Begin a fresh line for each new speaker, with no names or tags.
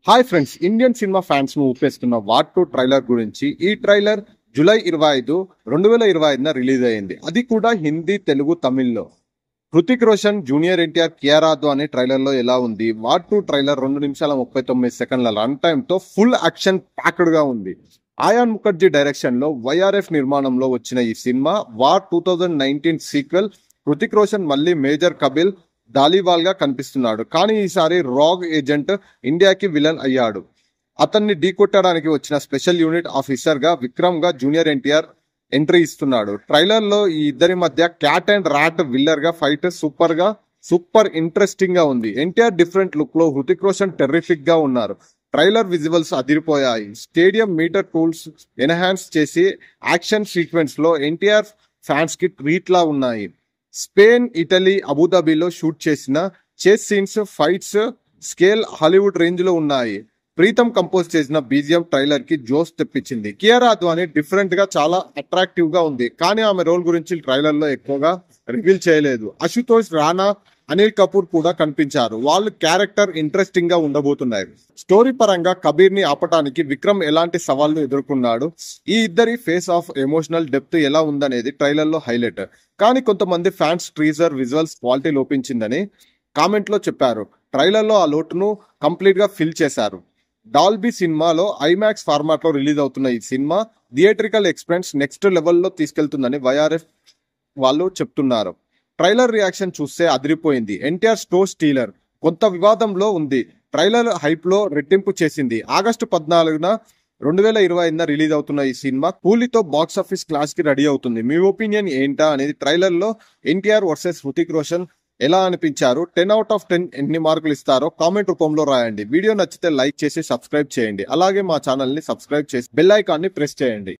Hi friends, Indian cinema fans ను ఊపేస్తున్న war 2 trailer గురించి. ఈ ట్రైలర్ జూలై 25, 2025న రిలీజ్ అయింది. అది కూడా హిందీ, తెలుగు, తమిళ్లో. హృతిక్ రోషన్, జూనియర్ ఎన్టీఆర్, కియారా అద్వానీ ట్రైలర్ లో ఎలా ఉంది? వార్ 2 ట్రైలర్ 2 నిమిషాల 39 సెకండ్ల రన్ టైమ్ తో ఫుల్ యాక్షన్ ప్యాక్డ్ గా ఉంది. ఆయాన్ ముఖర్జీ డైరెక్షన్ లో వైఆర్ఎఫ్ నిర్మాణంలో వచ్చిన ఈ cinema war 2019 sequel. Hrithik Roshan మళ్ళీ మేజర్ కబిల్ ధాలీవాల్ గా కనిపిస్తున్నాడు. కానీ ఈసారి రాగ్ ఏజెంట్ ఇండియాకి విలన్ అయ్యాడు. అతన్ని ఢీకొట్టడానికి వచ్చిన స్పెషల్ యూనిట్ ఆఫీసర్ గా విక్రమ్ గా జూనియర్ ఎన్టీఆర్ ఎంట్రీ ఇస్తున్నాడు. ట్రైలర్ లో ఈ ఇద్దరి మధ్య క్యాట్ అండ్ ర్యాట్ విల్లర్ గా ఫైట్ సూపర్ ఇంట్రెస్టింగ్ గా ఉంది. ఎన్టీఆర్ డిఫరెంట్ లుక్ లో, హృతిక్ రోషన్ టెర్రిఫిక్ గా ఉన్నారు. ట్రైలర్ విజువల్స్ అదిరిపోయాయి. స్టేడియం మీటర్ టూల్స్ ఎన్హాన్స్ చేసి యాక్షన్ సీక్వెన్స్ లో ఎన్టీఆర్ ఫ్యాన్స్ కి ట్రీట్ లా ఉన్నాయి. స్పెయిన్, ఇటలీ, అబుదాబిలో షూట్ చేసిన chase scenes, fights scale Hollywood range లో ఉన్నాయి. ప్రీతం కంపోజ్ చేసిన బీజిఎం ట్రైలర్ కి జోస్ తెప్పించింది. కియారా అద్వానీ డిఫరెంట్ గా చాలా అట్రాక్టివ్ గా ఉంది. కానీ ఆమె రోల్ గురించి ట్రైలర్ లో ఎక్కువగా రివీల్ చేయలేదు. అశుతోష్ రాణా, అనిల్ కపూర్ కూడా కనిపించారు. వాళ్ళు క్యారెక్టర్ ఇంట్రెస్టింగ్ గా ఉండబోతున్నాయి. స్టోరీ పరంగా కబీర్ ని ఆపటానికి విక్రమ్ ఎలాంటి సవాళ్లు ఎదుర్కొన్నాడు, ఈ ఇద్దరి ఫేస్ ఆఫ్ ఎమోషనల్ డెప్త్ ఎలా ఉందనేది ట్రైలర్ లో హైలైట్. కానీ కొంతమంది ఫ్యాన్స్ టీజర్ విజువల్స్ క్వాలిటీ లోపించిందని కామెంట్ లో చెప్పారు. ట్రైలర్ లో ఆ లోటును కంప్లీట్ గా ఫిల్ చేశారు. డాల్బీ సినిమాలో ఐమాక్స్ ఫార్మాట్ లో రిలీజ్ అవుతున్న ఈ సినిమా థియేట్రికల్ ఎక్స్పీరియన్స్ నెక్స్ట్ లెవెల్లో తీసుకెళ్తుందని వైఆర్ఎఫ్ వాళ్ళు చెప్తున్నారు. ట్రైలర్ రియాక్షన్ చూస్తే అదిరిపోయింది. ఎన్టీఆర్ స్టోర్ స్టీలర్ కొంత వివాదంలో ఉంది. ట్రైలర్ హైప్ లో రెట్టింపు చేసింది. ఆగస్టు 14న 2025న రిలీజ్ అవుతున్న ఈ సినిమా కూలీతో బాక్సాఫీస్ క్లాస్ కి రెడీ అవుతుంది. మీ ఒపీనియన్ ఏంటా అనేది ట్రైలర్ లో ఎన్టీఆర్ వర్సెస్ హృతిక్ రోషన్ ఎలా అనిపించారు? 10/10 ఎన్ని మార్కులు ఇస్తారో కామెంట్ రూపంలో రాయండి. వీడియో నచ్చితే లైక్ చేసి సబ్స్క్రైబ్ చేయండి. అలాగే మా ఛానల్ ని సబ్స్క్రైబ్ చేసి బెల్ ఐకాన్ ని ప్రెస్ చేయండి.